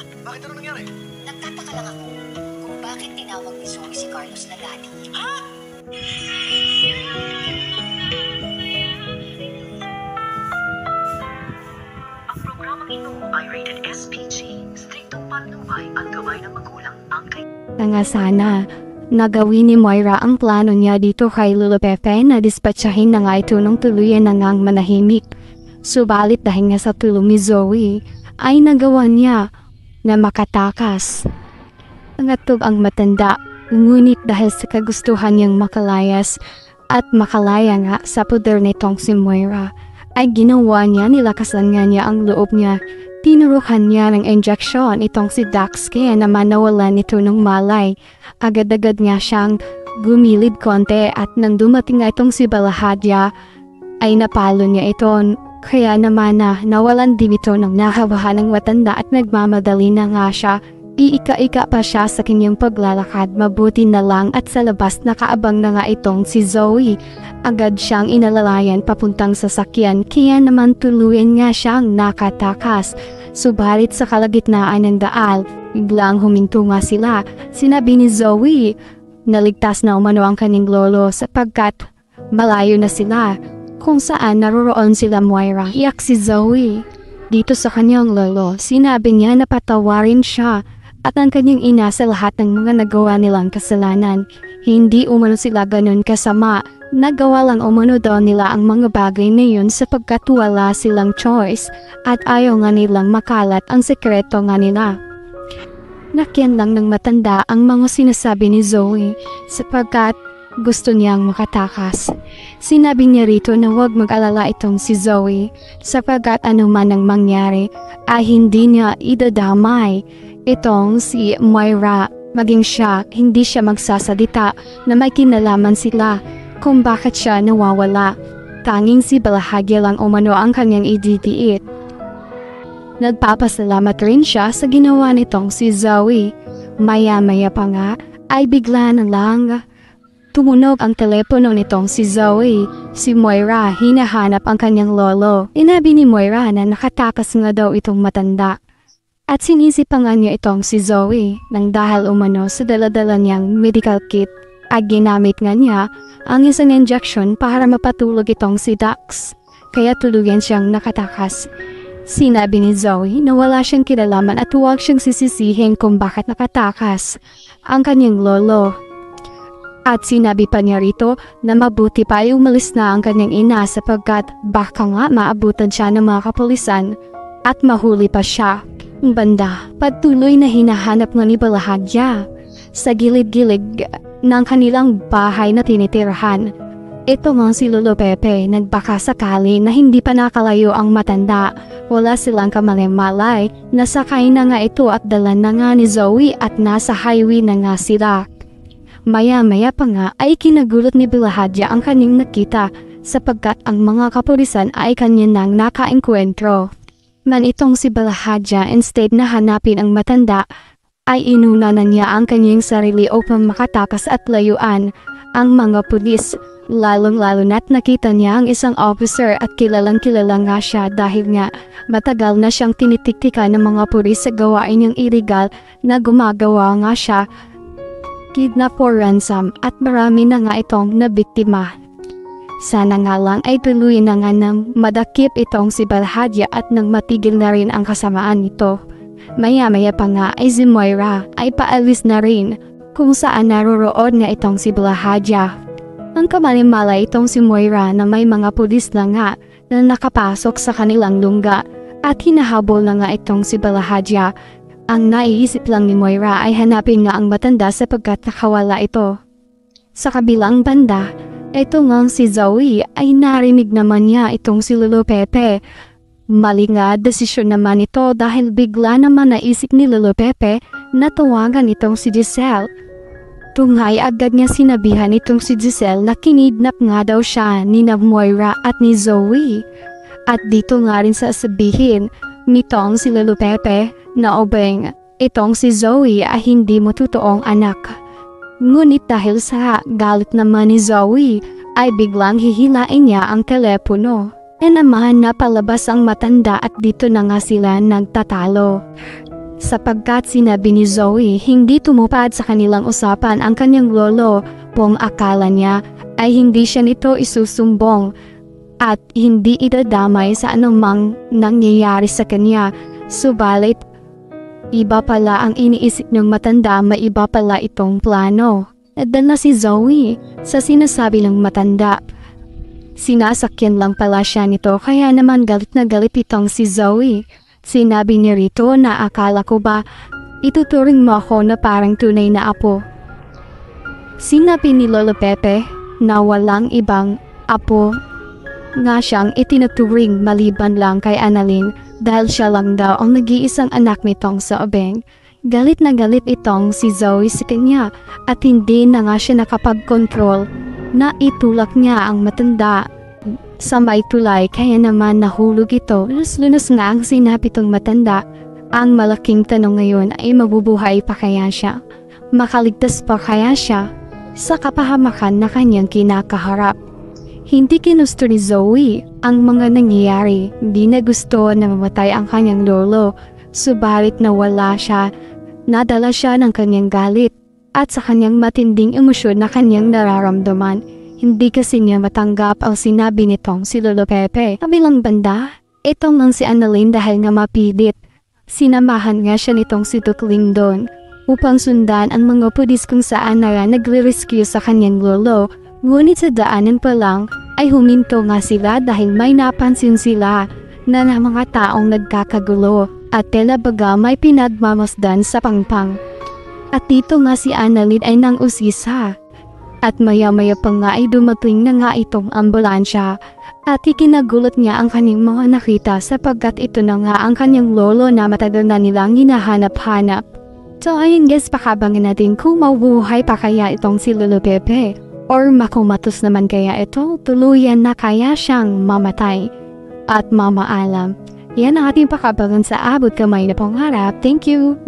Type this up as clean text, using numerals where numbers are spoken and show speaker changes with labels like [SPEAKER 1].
[SPEAKER 1] Bakit ano nangyari?
[SPEAKER 2] Nagtataka lang ako kung bakit tinawag ni Zoe si Carlos na daddy.
[SPEAKER 1] Ha?
[SPEAKER 3] Ang programang ito ay rated SPG. Striktong patnubay at gabay ng magulang ang
[SPEAKER 4] Nga sana, nagawin ni Moira ang plano niya dito kay Lolo Pepe na dispatchahin na nga ito nung tuluyan na ngang manahimik. Subalit dahil nga sa tulong ni Zoe, ay nagawa niya na makatakas. Nangatog ang matanda, ngunit dahil sa kagustuhan niyang makalayas at makalaya nga sa poder nitong si Moira, ay ginawa niya, nilakasan nga niya ang loob niya. Tinurukan niya ng injection itong si Dax kaya naman nawalan nito ng malay. Agad-agad nga siyang gumilid konti at nang dumating nga itong si Balahadya ay napalo niya ito. Kaya naman nawalan din ito ng nahawahan ng matanda at nagmamadali na nga siya. Iika-ika pa siya sa kanyang paglalakad, mabuti na lang at sa labas nakaabang na nga itong si Zoe. Agad siyang inalalayan papuntang sasakyan kaya naman tuluyan nga siyang nakatakas. Subalit sa kalagitnaan ng daal, biglang huminto nga sila. Sinabi ni Zoe, naligtas na umano ang kanyang lolo sapagkat malayo na sila. Kung saan naroroon sila Moira, iyak si Zoe. Dito sa kanyang lolo, sinabi niya na patawarin siya at ang kanyang ina sa lahat ng mga nagawa nilang kasalanan. Hindi umano sila ganun kasama. Nagawa lang umano daw nila ang mga bagay na yun sapagkat wala silang choice at ayaw nga nilang makalat ang sekreto nga nila. Nakyan lang ng matanda ang mga sinasabi ni Zoe sapagkat gusto niyang makatakas. Sinabi niya rito na huwag mag-alala itong si Zoe sapagkat anuman ang mangyari ay hindi niya idadamay itong si Moira. Maging siya, hindi siya magsasalita na may kinalaman sila kung bakit siya nawawala. Tanging si Balahadya lang umano ang kanyang ididikit. Nagpapasalamat rin siya sa ginawa nitong si Zoe. Maya-maya pa nga ay bigla na lang tumunog ang telepono nitong si Zoe. Si Moira, hinahanap ang kanyang lolo. Inabi ni Moira na nakatakas nga daw itong matanda. At sinisipangan niya itong si Zoe nang dahil umano sa daladala niyang medical kit ay ginamit nga niya ang isang injection para mapatulog itong si Dax. Kaya tuluyan siyang nakatakas. Sinabi ni Zoe na wala siyang kinalaman at huwag siyang sisisihin kung bakit nakatakas ang kanyang lolo. At sinabi pa niya rito na mabuti pa ay umalis na ang kanyang ina sapagkat baka nga maabutan siya ng mga kapulisan at mahuli pa siya. Banda, patuloy na hinahanap nga ni Balahadya sa gilid-gilid ng kanilang bahay na tinitirahan. Ito nga si Lolo Pepe, nagbaka sakali na hindi pa nakalayo ang matanda. Wala silang kamalay-malay, nasakay na nga ito at dala na nga ni Zoe at nasa highway na nga sila. Maya-maya pa nga ay kinagulat ni Balahadya ang kanyang nakita sapagkat ang mga kapulisan ay kanya nang nakaengkwentro. Man itong si Balahadya instead na hanapin ang matanda, ay inuna na niya ang kanyang sarili upang makatakas at layuan ang mga pulis. Lalong-lalo na't nakita niya ang isang officer at kilalang-kilala nga siya dahil nga matagal na siyang tinitiktikan ng mga pulis sa gawain niyang illegal na gumagawa nga siya kidnap for ransom at marami na nga itong nabiktima. Sana nga lang ay tuloy na nga nang madakip itong si Balahadya at nang matigil na rin ang kasamaan nito. Maya-maya pa nga ay si Moira ay paalis na rin kung saan naroroon nga itong si Balahadya. Ang kamalimala itong si Moira na may mga pulis na nga na nakapasok sa kanilang lungga at hinahabol na nga itong si Balahadya. Ang naiisip lang ni Moira ay hanapin nga ang matanda sapagkat nakawala ito. Sa kabilang banda, ito nga si Zoe ay narinig naman niya itong si Lolo Pepe. Mali nga desisyon naman ito dahil bigla naman naisip ni Lolo Pepe na tawagan itong si Giselle. Tungay agad niya sinabihan itong si Giselle na kinidnap nga daw siya ni Moira at ni Zoe. At dito nga rin sasabihin nitong si Lolo Pepe na obeng itong si Zoe ay hindi mo totoong anak. Ngunit dahil sa galit naman ni Zoe, ay biglang hihilain niya ang telepono. E naman napalabas ang matanda at dito na nga sila nagtatalo. sapagkat sinabi ni Zoe hindi tumupad sa kanilang usapan ang kanyang lolo, buong akala niya ay hindi siya nito isusumbong at hindi idadamay sa anumang nangyayari sa kanya. Subalit, iba pala ang iniisip ng matanda, may iba pala itong plano. Nadala si Zoe sa sinasabi ng matanda. Sinasakyan lang pala siya nito, kaya naman galit na galit itong si Zoe. Sinabi ni Rito na akala ko ba ituturing mo ako na parang tunay na apo. Sinabi ni Lolo Pepe na walang ibang apo nga siyang itinuturing maliban lang kay Annalyn dahil siya lang daw ang nag-iisang anak nitong sa obeng. Galit na galit itong si Zoe sa kanya at hindi na nga siya nakapag-control na itulak niya ang matanda sa may tulay, kaya naman nahulog ito. Lunas nga ang sinabi tong matanda. Ang malaking tanong ngayon ay mabubuhay pa kaya siya? Makaligtas pa kaya siya sa kapahamakan na kanyang kinakaharap? Hindi ginusto ni Zoe ang mga nangyayari. Hindi na gusto na mamatay ang kanyang lolo. Subalit nawala siya. Nadala siya ng kanyang galit at sa kanyang matinding emosyon na kanyang nararamdaman. Hindi kasi niya matanggap ang sinabi nitong si Lolo Pepe. Kabilang banda, itong lang si Annalyn dahil nga mapilit. Sinamahan nga siya nitong si Tutling doon upang sundan ang mga pulis kung saan na nagre-rescue sa kanyang lolo. Ngunit sa daanan pa lang ay huminto nga sila dahil may napansin sila na mga taong nagkakagulo at tela baga may pinagmamasdan sa pangpang. At dito nga si Annalyn ay nang usisa. At maya-maya pa nga ay dumating na nga itong ambulansya at ikinagulat niya ang kanyang mga nakita sapagkat ito na nga ang kanyang lolo na matagal na nilang hinahanap-hanap. So ayun guys, pakabangan natin kung mabuhay pa kaya itong si Lolo Pepe or makumatos naman kaya ito, tuluyan na kaya siyang mamatay at mamaalam. Yan ang ating pakabangan sa abot kamay na pangarap. Thank you!